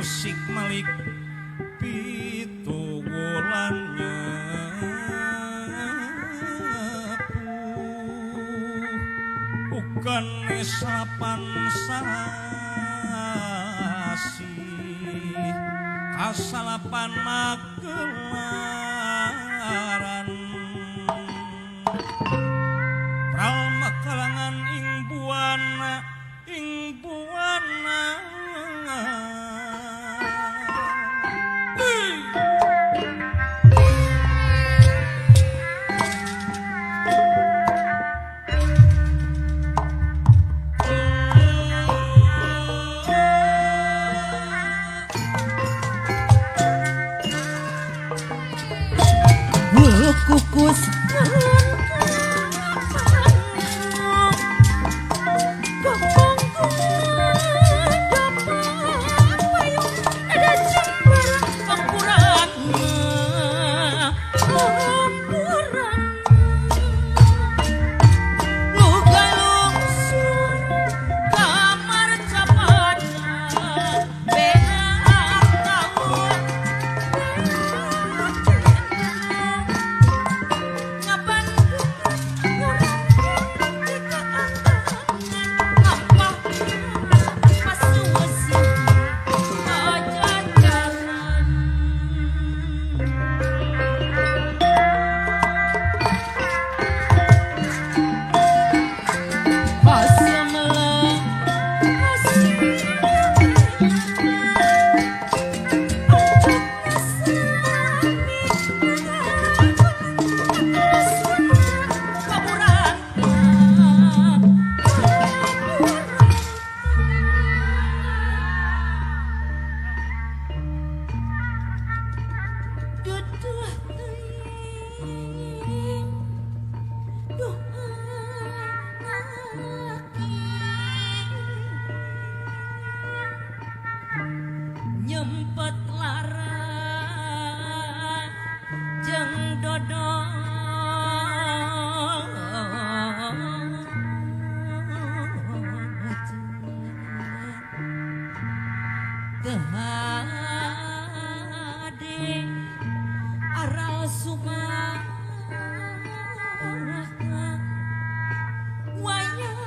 Usik Malik pituwulan bukan salapan sasi kasalapan magelaran pral makalangan ing buana kukus nyempet lara jeung dodol teu hade aral sumah wayah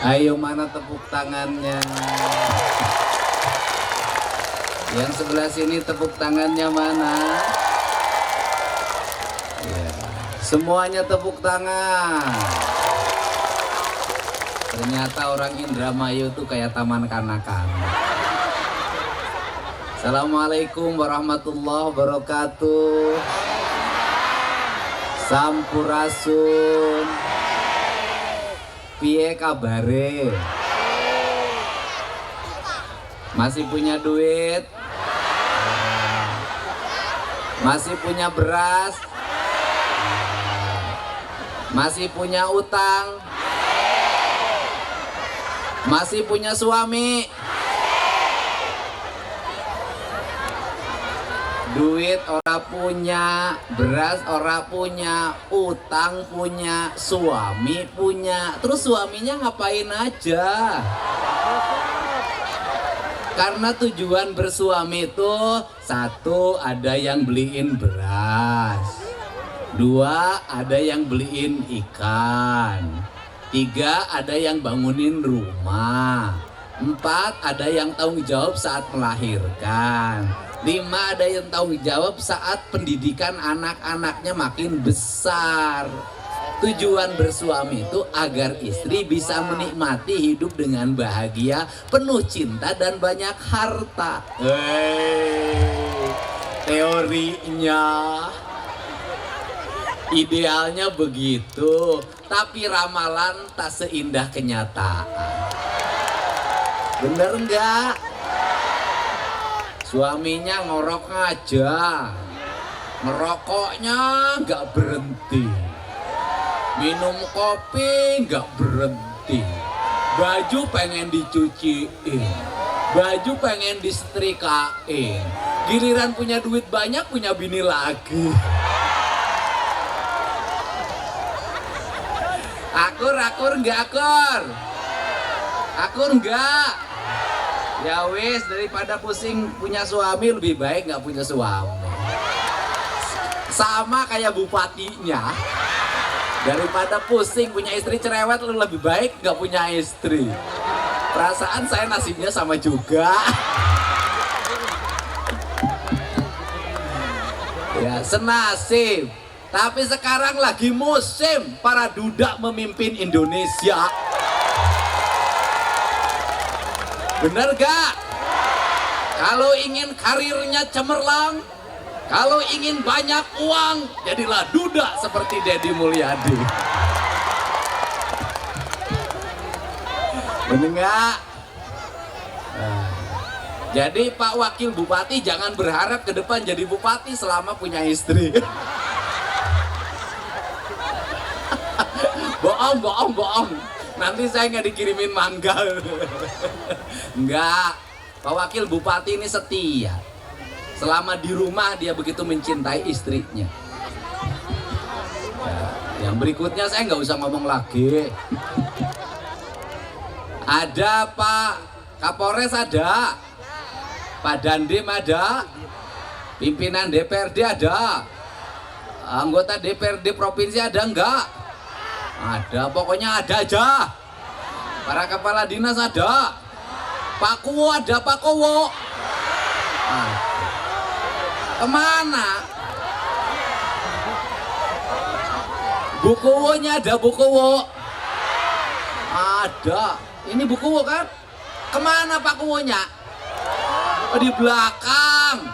Ayo mana tepuk tangannya? Yang sebelah sini tepuk tangannya mana? Ya. Semuanya tepuk tangan. Ternyata orang Indramayu tuh kayak taman kanak-kanak. Assalamualaikum warahmatullahi wabarakatuh. Sampurasun. Piye kabare? Masih punya duit? Masih punya beras? Masih punya utang? Masih punya suami? Duit ora punya, beras ora punya, utang punya, suami punya. Terus suaminya ngapain aja? Karena tujuan bersuami itu, satu, ada yang beliin beras, dua, ada yang beliin ikan, tiga, ada yang bangunin rumah, empat, ada yang tanggung jawab saat melahirkan, lima, ada yang tanggung jawab saat pendidikan anak-anaknya makin besar. Tujuan bersuami itu agar istri bisa menikmati hidup dengan bahagia, penuh cinta dan banyak harta. Teorinya, idealnya begitu, tapi ramalan tak seindah kenyataan. Bener nggak? Suaminya ngorok aja, ngerokoknya nggak berhenti. Minum kopi nggak berhenti, baju pengen dicuciin, baju pengen disetrikain, giliran punya duit banyak punya bini lagi. Akur nggak akur? Akur nggak? Ya wis, daripada pusing punya suami lebih baik nggak punya suami. Sama kayak bupatinya. Daripada pusing punya istri cerewet, lu lebih baik gak punya istri. Perasaan saya nasibnya sama juga. Ya, senasib. Tapi sekarang lagi musim para duda memimpin Indonesia. Bener gak? Kalau ingin karirnya cemerlang, kalau ingin banyak uang, jadilah duda seperti Deddy Mulyadi. Bener nggak? Nah, jadi Pak Wakil Bupati jangan berharap ke depan jadi bupati selama punya istri. Bohong. Nanti saya nggak dikirimin mangga. Nggak. Pak Wakil Bupati ini setia. Selama di rumah dia begitu mencintai istrinya. Ya, yang berikutnya saya nggak usah ngomong lagi. Ada Pak Kapolres ada, Pak Dandim ada, pimpinan DPRD ada, anggota DPRD provinsi ada enggak? Ada, pokoknya ada aja. Para kepala dinas ada, Pak Kuwo ada, Pak Kuwo. Kemana? Bukuwonya ada, Bukuwo. Ada. Ini Bukuwo kan? Kemana Pak Kuwonya? Di belakang.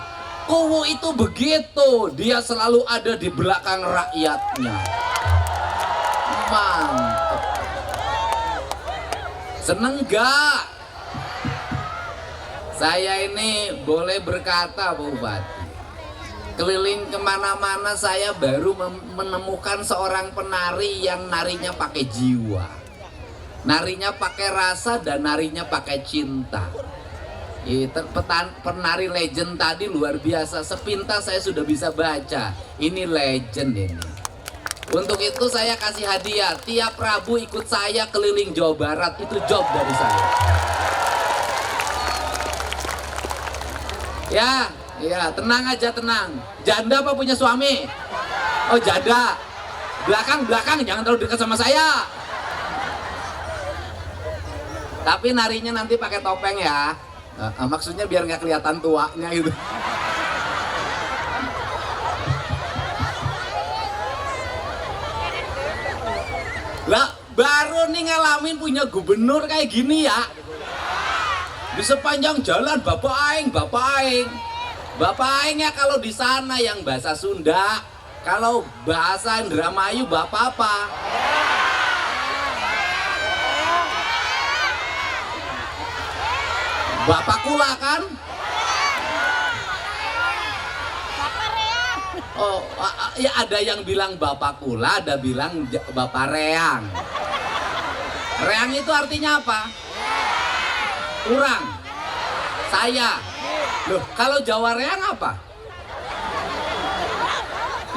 Kuwo itu begitu. Dia selalu ada di belakang rakyatnya. Mantap. Seneng gak? Saya ini boleh berkata Pak Bupati, keliling kemana-mana saya baru menemukan seorang penari yang narinya pakai jiwa, narinya pakai rasa dan narinya pakai cinta. Penari legend tadi luar biasa, sepintas saya sudah bisa baca. Ini legend ini. Untuk itu saya kasih hadiah, tiap Rabu ikut saya keliling Jawa Barat, itu job dari saya. Ya, tenang aja, tenang. Janda apa punya suami? Oh, janda. Belakang, jangan terlalu dekat sama saya. Tapi narinya nanti pakai topeng ya. Maksudnya biar nggak kelihatan tuanya gitu. Lah, baru nih ngalamin punya gubernur kayak gini ya. Di sepanjang jalan Bapak Aing, Bapak Aing. Bapak Aing ya kalau di sana yang bahasa Sunda, kalau bahasa Indramayu Bapak apa? Bapak Kula kan? Oh, ya ada yang bilang Bapak Kula, ada bilang Bapak Reang. Reang itu artinya apa? Kurang. Saya. Loh, kalau Jawa Reang apa?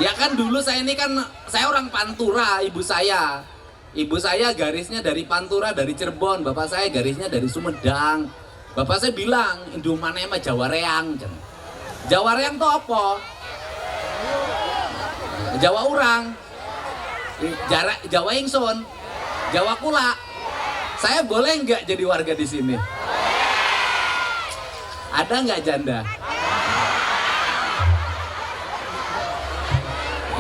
Ya kan dulu saya ini kan, saya orang Pantura, ibu saya. Ibu saya garisnya dari Pantura, dari Cirebon. Bapak saya garisnya dari Sumedang. Bapak saya bilang, Indomane mah Jawa Reang. Jawa Reang itu apa? Jawa Urang. Jawa Ingsun. Jawa Kula. Saya boleh nggak jadi warga di sini? Ada nggak janda?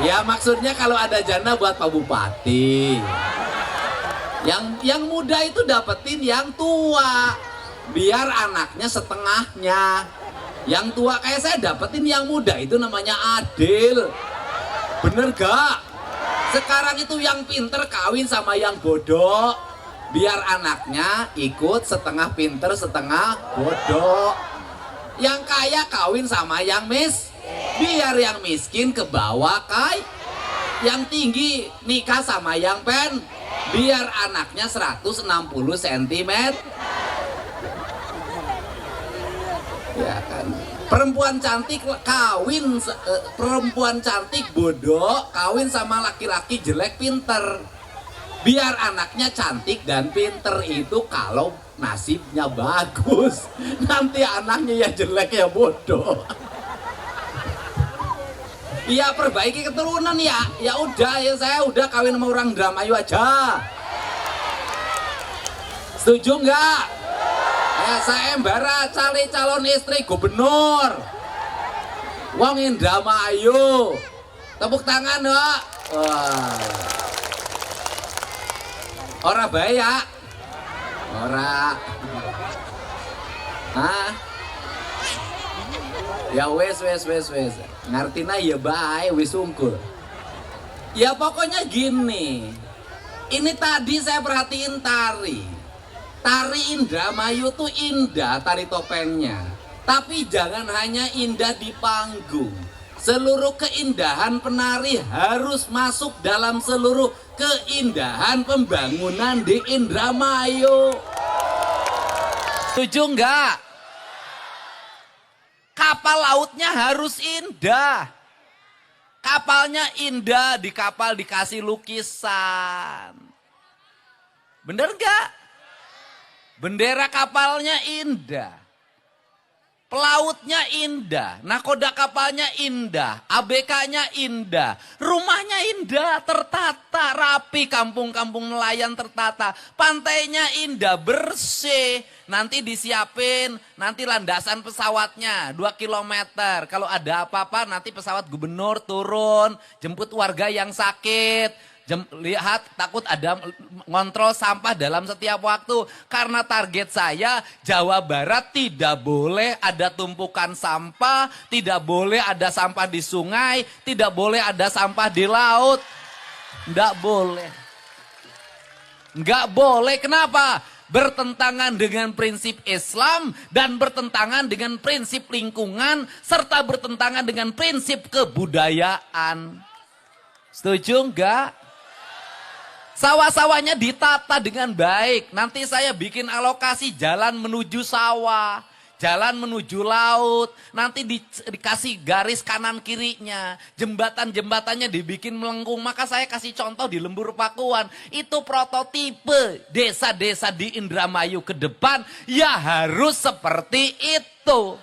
Ya maksudnya kalau ada janda buat Pak Bupati. Yang muda itu dapetin yang tua. Biar anaknya setengahnya. Yang tua kayak saya dapetin yang muda, itu namanya adil. Bener gak? Sekarang itu yang pinter kawin sama yang bodoh. Biar anaknya ikut setengah pinter setengah bodoh. Yang kaya kawin sama yang biar yang miskin ke bawah kaya. Yang tinggi nikah sama yang biar anaknya 160 cm. Ya kan, perempuan cantik kawin, perempuan cantik bodoh kawin sama laki-laki jelek pinter. Biar anaknya cantik dan pinter itu kalau nasibnya bagus. Nanti anaknya ya jelek ya bodoh. Iya, perbaiki keturunan ya. Ya udah, ya saya udah kawin sama orang Indramayu aja. Setuju nggak? Ya, saya embara cari calon istri gubernur wong Indramayu. Tepuk tangan Pak. Wah. Ora bae ya. Ora. Hah? Ya wes. Ngartina ya bae wis unggul. Ya pokoknya gini. Ini tadi saya perhatiin tari. Tari Indramayu tuh indah tari topengnya. Tapi jangan hanya indah di panggung. Seluruh keindahan penari harus masuk dalam seluruh keindahan pembangunan di Indramayu. Setuju enggak? Kapal lautnya harus indah. Kapalnya indah, di kapal dikasih lukisan. Bener enggak? Bendera kapalnya indah, pelautnya indah, nakoda kapalnya indah, ABK-nya indah, rumahnya indah, tertata, rapi, kampung-kampung nelayan tertata, pantainya indah, bersih, nanti disiapin, nanti landasan pesawatnya 2 kilometer, kalau ada apa-apa nanti pesawat gubernur turun, jemput warga yang sakit. Lihat takut ada ngontrol sampah dalam setiap waktu. Karena target saya Jawa Barat tidak boleh ada tumpukan sampah, tidak boleh ada sampah di sungai, tidak boleh ada sampah di laut. Nggak boleh. Nggak boleh, kenapa? Bertentangan dengan prinsip Islam dan bertentangan dengan prinsip lingkungan serta bertentangan dengan prinsip kebudayaan. Setuju nggak? Sawah-sawahnya ditata dengan baik. Nanti saya bikin alokasi jalan menuju sawah, jalan menuju laut. Nanti dikasih garis kanan kirinya. Jembatan-jembatannya dibikin melengkung. Maka saya kasih contoh di Lembur Pakuan. Itu prototipe desa-desa di Indramayu ke depan. Ya harus seperti itu.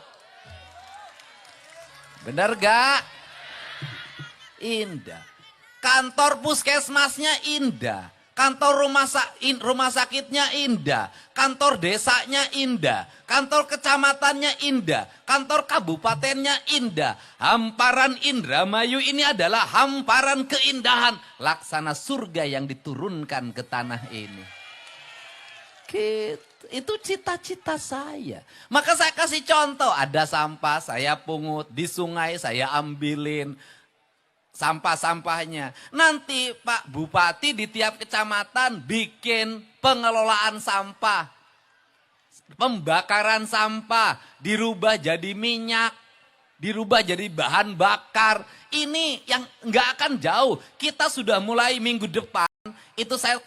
Benar gak? Indah. Kantor puskesmasnya indah, Kantor rumah sakitnya indah, kantor desanya indah, kantor kecamatannya indah, kantor kabupatennya indah. Hamparan Indramayu ini adalah hamparan keindahan, laksana surga yang diturunkan ke tanah ini. Gitu. Itu cita-cita saya. Maka saya kasih contoh, ada sampah saya pungut, di sungai saya ambilin sampah-sampahnya. Nanti Pak Bupati di tiap kecamatan bikin pengelolaan sampah. Pembakaran sampah dirubah jadi minyak, dirubah jadi bahan bakar. Ini yang nggak akan jauh. Kita sudah mulai minggu depan, itu saya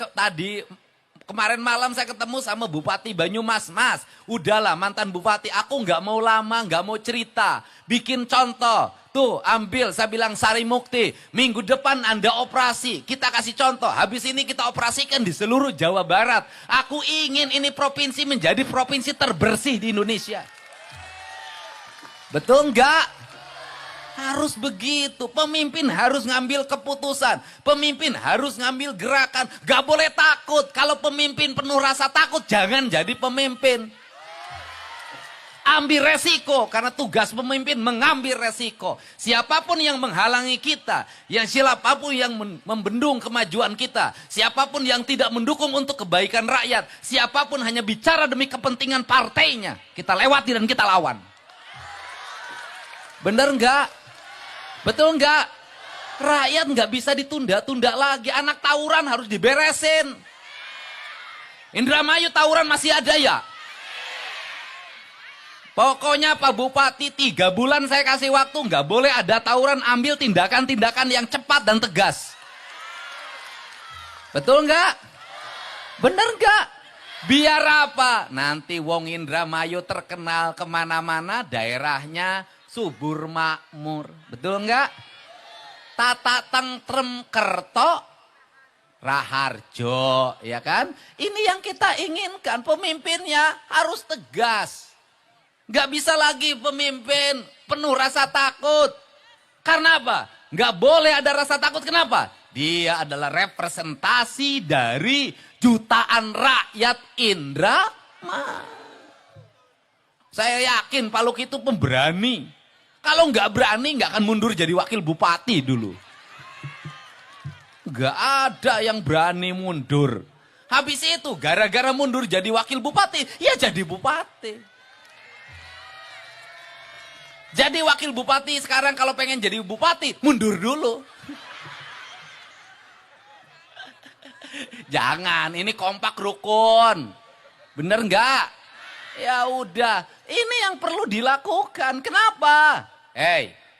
kemarin malam saya ketemu sama Bupati Banyumas. Mas, udahlah mantan Bupati, aku nggak mau lama, nggak mau cerita. Bikin contoh. Tuh ambil, saya bilang Sari Mukti, minggu depan Anda operasi, kita kasih contoh. Habis ini kita operasikan di seluruh Jawa Barat. Aku ingin ini provinsi menjadi provinsi terbersih di Indonesia. Betul nggak? Harus begitu, pemimpin harus ngambil keputusan, pemimpin harus ngambil gerakan. Gak boleh takut, kalau pemimpin penuh rasa takut jangan jadi pemimpin. Ambil resiko, karena tugas pemimpin mengambil resiko. Siapapun yang menghalangi kita, siapapun yang membendung kemajuan kita, siapapun yang tidak mendukung untuk kebaikan rakyat, siapapun hanya bicara demi kepentingan partainya, kita lewati dan kita lawan. Bener nggak? Betul nggak? Rakyat nggak bisa ditunda-tunda lagi, anak tawuran harus diberesin. Indramayu tawuran masih ada ya? Pokoknya Pak Bupati 3 bulan saya kasih waktu, nggak boleh ada tawuran, ambil tindakan-tindakan yang cepat dan tegas. Betul nggak? Bener nggak? Biar apa? Nanti wong Indramayu terkenal kemana-mana, daerahnya subur makmur. Betul nggak? Tata Tentrem Kerto Raharjo, ya kan? Ini yang kita inginkan, pemimpinnya harus tegas. Gak bisa lagi pemimpin penuh rasa takut. Karena apa? Gak boleh ada rasa takut. Kenapa? Dia adalah representasi dari jutaan rakyat Indramayu. Saya yakin Pak Luk itu pemberani. Kalau gak berani gak akan mundur jadi wakil bupati dulu. Gak ada yang berani mundur. Habis itu gara-gara mundur jadi wakil bupati, ya jadi bupati. Jadi wakil bupati sekarang kalau pengen jadi bupati, mundur dulu. Jangan, ini kompak rukun. Bener nggak? Ya udah, ini yang perlu dilakukan. Kenapa?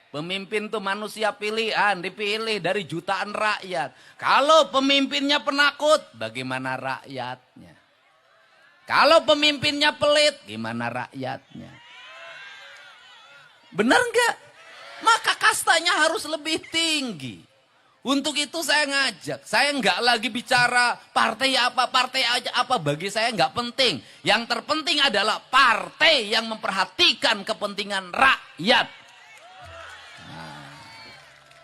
Pemimpin tuh manusia pilihan, dipilih dari jutaan rakyat. Kalau pemimpinnya penakut, bagaimana rakyatnya? Kalau pemimpinnya pelit, gimana rakyatnya? Benar enggak? Maka kastanya harus lebih tinggi. Untuk itu saya ngajak. Saya enggak lagi bicara partai aja apa. Bagi saya enggak penting. Yang terpenting adalah partai yang memperhatikan kepentingan rakyat. Nah,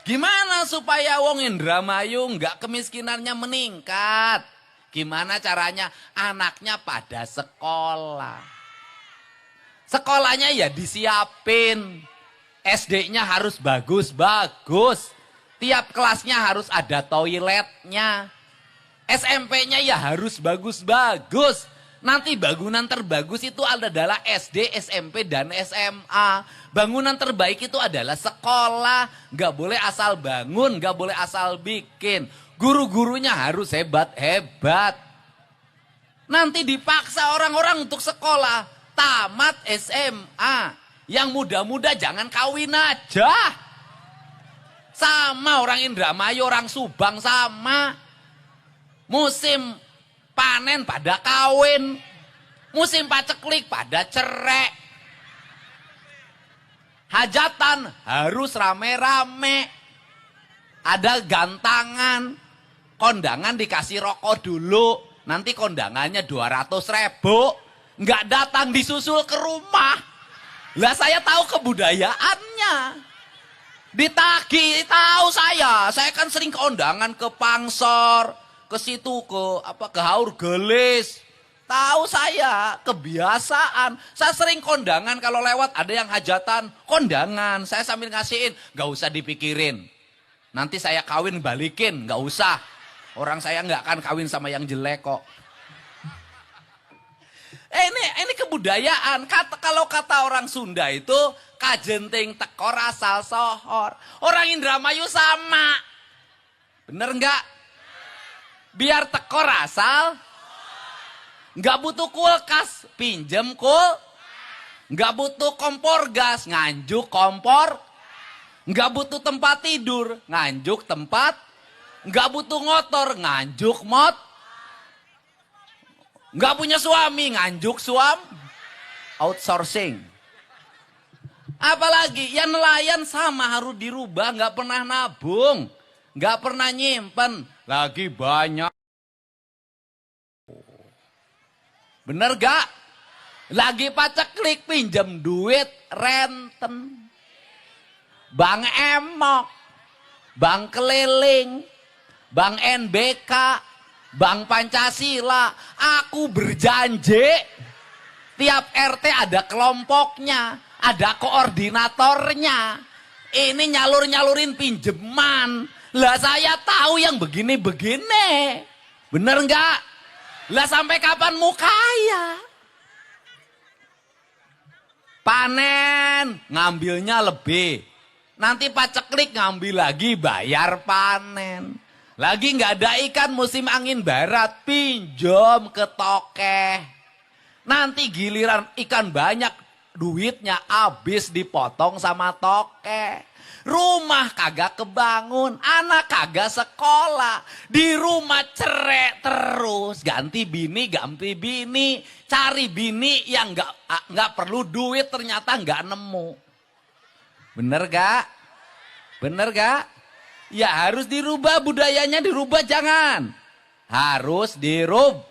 gimana supaya wong Indramayu enggak kemiskinannya meningkat? Gimana caranya? Anaknya pada sekolah. Sekolahnya ya disiapin. SD-nya harus bagus-bagus. Tiap kelasnya harus ada toiletnya. SMP-nya ya harus bagus-bagus. Nanti bangunan terbagus itu adalah SD, SMP, dan SMA. Bangunan terbaik itu adalah sekolah. Gak boleh asal bangun, gak boleh asal bikin. Guru-gurunya harus hebat-hebat. Nanti dipaksa orang-orang untuk sekolah. Tamat SMA, yang muda-muda jangan kawin aja. Sama orang Indramayu, orang Subang sama. Musim panen pada kawin, musim paceklik pada cerai. Hajatan harus rame-rame. Ada gantangan, kondangan dikasih rokok dulu, nanti kondangannya 200.000. Nggak datang disusul ke rumah. Lah saya tahu kebudayaannya. Ditagih, tahu saya kan sering kondangan ke Pangsor, ke situ ke haur gelis. Tahu saya, kebiasaan. Saya sering kondangan kalau lewat ada yang hajatan, kondangan. Saya sambil ngasihin, gak usah dipikirin. Nanti saya kawin balikin, gak usah. Orang saya gak akan kawin sama yang jelek kok. Ini kebudayaan. Kalau kata orang Sunda itu, kajenting tekor asal sohor. Orang Indramayu sama. Bener gak? Biar tekor asal, nggak butuh kulkas, pinjem nggak butuh kompor gas, nganjuk kompor, nggak butuh tempat tidur, nganjuk tempat, nggak butuh motor, nganjuk nggak punya suami, nganjuk outsourcing. Apalagi yang nelayan sama harus dirubah, nggak pernah nabung, nggak pernah nyimpen, lagi banyak. Bener gak? Lagi paceklik pinjam duit renten. Bank Emok, Bank Keliling, Bank NBK, Bank Pancasila. Aku berjanji tiap RT ada kelompoknya, ada koordinatornya. Ini nyalur-nyalurin pinjeman. Lah saya tahu yang begini-begini. Bener gak? Lah sampai kapan mau kaya? Panen, ngambilnya lebih. Nanti paceklik ngambil lagi, bayar panen. Lagi nggak ada ikan musim angin barat, pinjam ke tokeh. Nanti giliran ikan banyak, duitnya habis dipotong sama tokeh. Rumah kagak kebangun, anak kagak sekolah, di rumah cerai terus, ganti bini, cari bini yang nggak perlu duit ternyata nggak nemu. Bener gak? Bener gak? Ya harus dirubah, budayanya dirubah, jangan. Harus dirubah.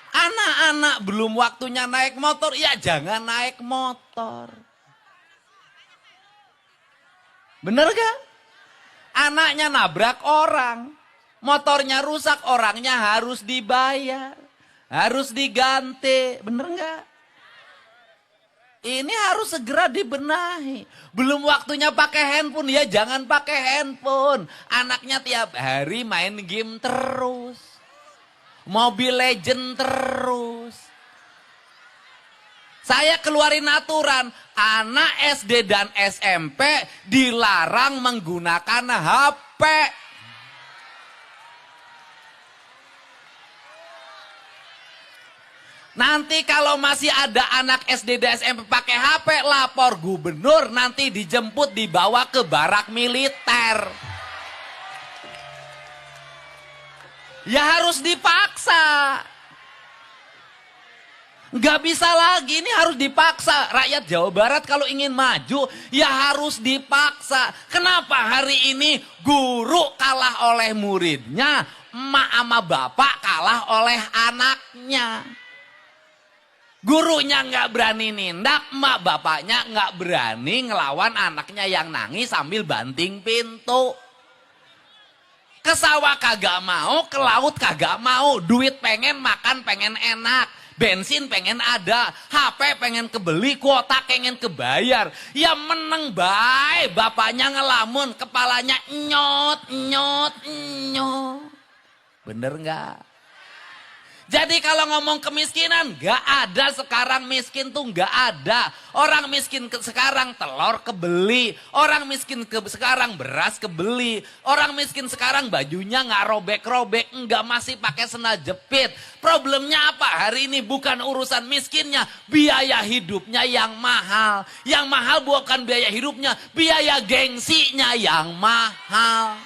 Anak-anak belum waktunya naik motor, ya jangan naik motor. Bener gak? Anaknya nabrak orang, motornya rusak, orangnya harus dibayar, harus diganti. Bener gak? Ini harus segera dibenahi. Belum waktunya pakai handphone, ya jangan pakai handphone. Anaknya tiap hari main game terus, Mobile Legend terus. Saya keluarin aturan, anak SD dan SMP dilarang menggunakan HP. Nanti kalau masih ada anak SD dan SMP pakai HP, lapor gubernur, nanti dijemput dibawa ke barak militer. Ya harus dipaksa. Nggak bisa lagi, ini harus dipaksa. Rakyat Jawa Barat kalau ingin maju, ya harus dipaksa. Kenapa hari ini guru kalah oleh muridnya, emak sama bapak kalah oleh anaknya. Gurunya nggak berani nindak, emak bapaknya nggak berani ngelawan anaknya yang nangis sambil banting pintu. Ke sawah kagak mau, ke laut kagak mau, duit pengen, makan pengen enak. Bensin pengen ada, HP pengen kebeli, kuota pengen kebayar. Ya meneng bae, bapaknya ngelamun, kepalanya nyot. Bener nggak? Jadi kalau ngomong kemiskinan, nggak ada sekarang miskin tuh nggak ada. Orang miskin sekarang telur kebeli, orang miskin sekarang beras kebeli, orang miskin sekarang bajunya nggak robek-robek, nggak masih pakai sendal jepit. Problemnya apa? Hari ini bukan urusan miskinnya, biaya hidupnya yang mahal. Yang mahal bukan biaya hidupnya, biaya gengsinya yang mahal.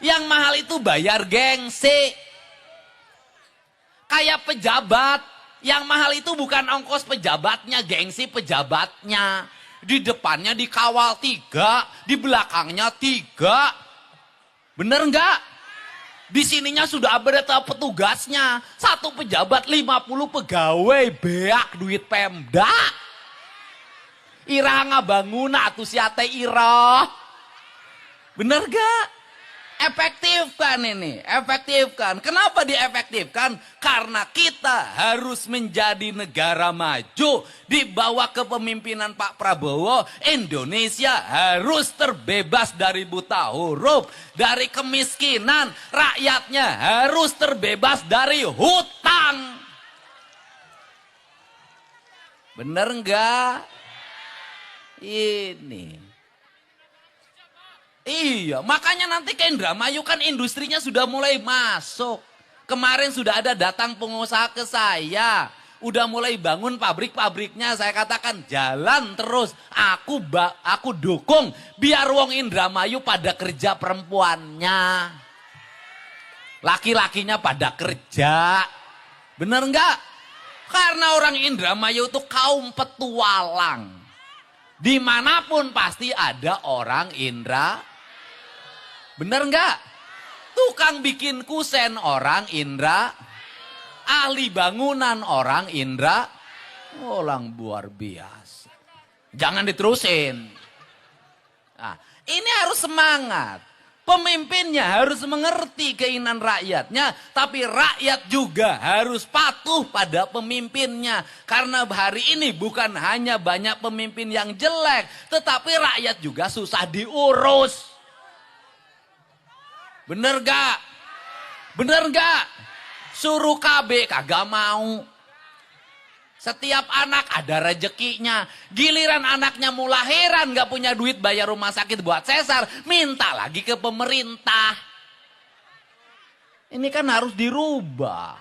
Yang mahal itu bayar gengsi. Kayak pejabat. Yang mahal itu bukan ongkos pejabatnya, gengsi pejabatnya. Di depannya dikawal 3, di belakangnya 3. Bener nggak? Di sininya sudah ada petugasnya. Satu pejabat 50 pegawai, beak duit Pemda. Ira ngabangun atuh siate ira. Bener gak? Efektifkan ini, efektifkan. Kenapa diefektifkan? Karena kita harus menjadi negara maju. Di bawah kepemimpinan Pak Prabowo, Indonesia harus terbebas dari buta huruf, dari kemiskinan. Rakyatnya harus terbebas dari hutang. Bener enggak? Ini. Iya, makanya nanti ke Indramayu kan industrinya sudah mulai masuk. Kemarin sudah ada datang pengusaha ke saya. Udah mulai bangun pabrik-pabriknya. Saya katakan jalan terus. Aku dukung biar wong Indramayu pada kerja perempuannya. Laki-lakinya pada kerja. Bener enggak? Karena orang Indramayu itu kaum petualang. Dimanapun pasti ada orang Indra. Bener enggak? Tukang bikin kusen orang Indra. Ahli bangunan orang Indra. Orang luar biasa. Jangan diterusin. Nah, ini harus semangat. Pemimpinnya harus mengerti keinginan rakyatnya. Tapi rakyat juga harus patuh pada pemimpinnya. Karena hari ini bukan hanya banyak pemimpin yang jelek. Tetapi rakyat juga susah diurus. Bener gak? Bener gak? Suruh KB kagak mau. Setiap anak ada rezekinya. Giliran anaknya mau lahiran gak punya duit bayar rumah sakit buat sesar. Minta lagi ke pemerintah. Ini kan harus dirubah.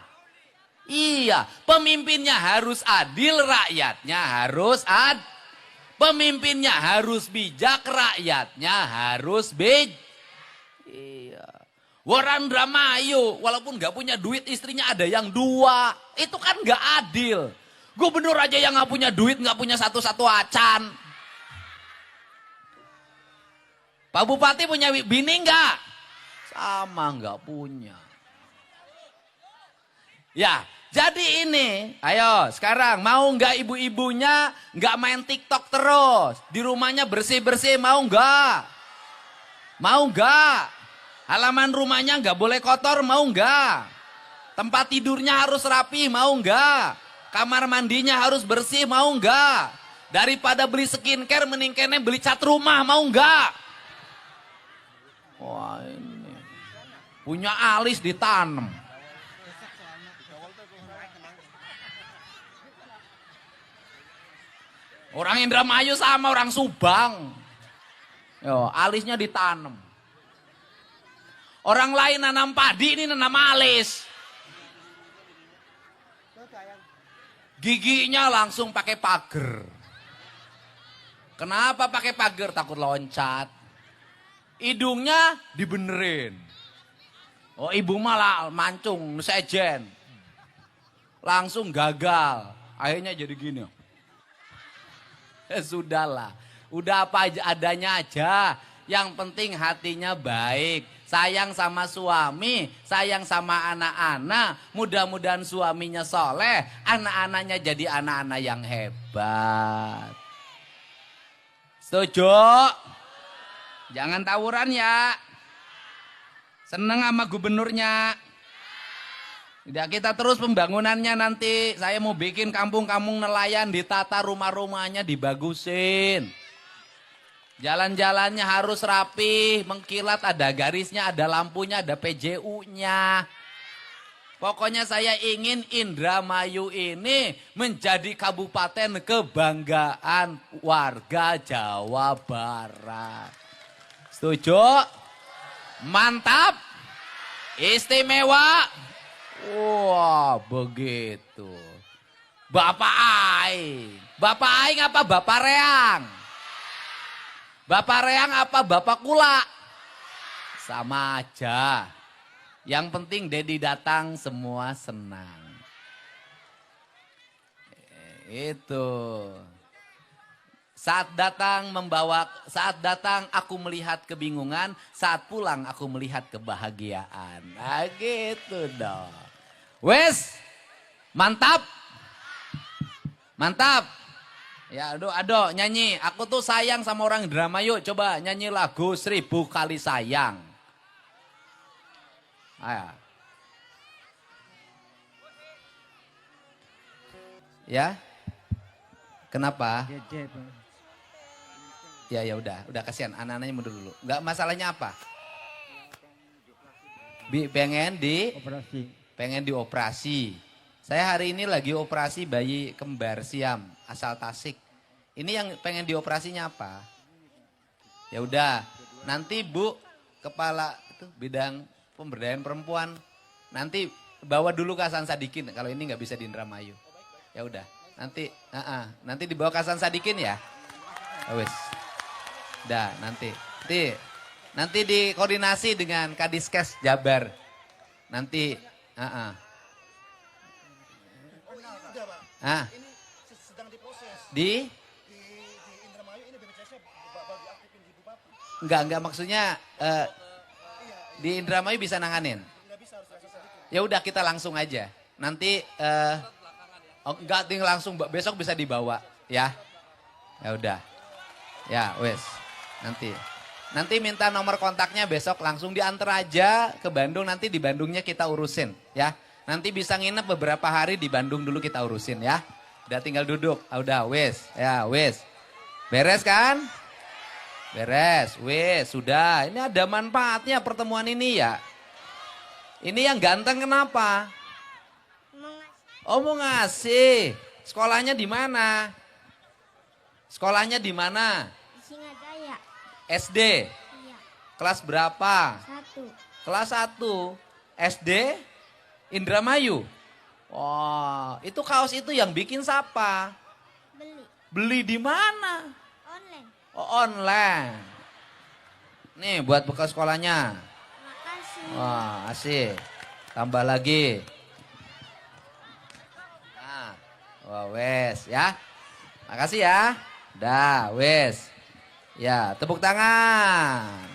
Iya, pemimpinnya harus adil, rakyatnya harus Pemimpinnya harus bijak, rakyatnya harus bijak. Iya. Orang Indramayu walaupun gak punya duit istrinya ada yang 2. Itu kan gak adil. Gubernur aja yang gak punya duit gak punya satu-satu acan. Pak Bupati punya bini gak? Sama gak punya. Ya jadi ini ayo sekarang mau gak ibu-ibunya gak main TikTok terus. Di rumahnya bersih-bersih mau gak? Mau gak? Halaman rumahnya nggak boleh kotor, mau nggak? Tempat tidurnya harus rapi, mau nggak? Kamar mandinya harus bersih, mau nggak? Daripada beli skincare, mending kene beli cat rumah, mau nggak? Wah ini. Punya alis ditanam. Orang Indramayu sama orang Subang. Yo, alisnya ditanam. Orang lain nanam padi, ini nanam alis. Giginya langsung pakai pagar. Kenapa pakai pagar? Takut loncat. Hidungnya dibenerin. Oh ibu malah mancung, sejen. Langsung gagal. Akhirnya jadi gini. Sudahlah. Udah apa aja adanya aja. Yang penting hatinya baik. Sayang sama suami, sayang sama anak-anak. Mudah-mudahan suaminya soleh, anak-anaknya jadi anak-anak yang hebat. Setuju? Jangan tawuran ya. Seneng sama gubernurnya. Tidak, kita terus pembangunannya nanti. Saya mau bikin kampung-kampung nelayan, ditata rumah-rumahnya, dibagusin. Jalan-jalannya harus rapi, mengkilat, ada garisnya, ada lampunya, ada PJU-nya. Pokoknya saya ingin Indramayu ini menjadi kabupaten kebanggaan warga Jawa Barat. Setuju? Mantap? Istimewa? Wah, begitu. Bapak Aing. Bapak Aing apa Bapak Reang? Bapak Reang apa Bapak Kula? Sama aja. Yang penting Dedi datang semua senang. Itu. Saat datang aku melihat kebingungan, saat pulang aku melihat kebahagiaan. Nah gitu dong. Wes, mantap. Mantap. Ya aduh nyanyi. Aku tuh sayang sama orang Indramayu. Coba nyanyi lagu 1000 kali sayang. Ah. Ya. Kenapa? Ya ya udah kasihan anak-anaknya mundur dulu. Enggak masalahnya apa? Pengen dioperasi. Saya hari ini lagi operasi bayi kembar Siam asal Tasik. Ini yang pengen dioperasinya apa? Ya udah, nanti Bu kepala itu bidang pemberdayaan perempuan nanti bawa dulu ke Hasan Sadikin kalau ini nggak bisa di Indramayu. Ya udah, nanti dibawa ke Hasan Sadikin ya. Wes. Dah, nanti dikoordinasi dengan Kadiskes Jabar. Nanti, di Indramayu ini BPJS-nya bagi aktifin di Bupati. enggak maksudnya di Indramayu bisa nanganin. Ya udah kita langsung aja. Nanti enggak tinggal langsung besok bisa dibawa ya. Ya udah. Ya, wes. Nanti minta nomor kontaknya besok langsung diantar aja ke Bandung, nanti di Bandungnya kita urusin ya. Nanti bisa nginep beberapa hari di Bandung dulu kita urusin ya. Udah tinggal duduk. Udah, wes. Ya, wes. Beres kan? Beres. Wes, sudah. Ini ada manfaatnya pertemuan ini ya. Ini yang ganteng kenapa? Oh, mau ngasih. Sekolahnya di mana? Sekolahnya di mana? Singajaya. SD. Iya. Kelas berapa? 1. Kelas 1. SD Indramayu. Wah, itu kaos itu yang bikin siapa? Beli. Beli di mana? Online. Oh, online. Nih buat bekal sekolahnya. Makasih. Wah, asik. Tambah lagi. Nah, wah wes ya. Makasih ya. Dah, wes. Ya, tepuk tangan.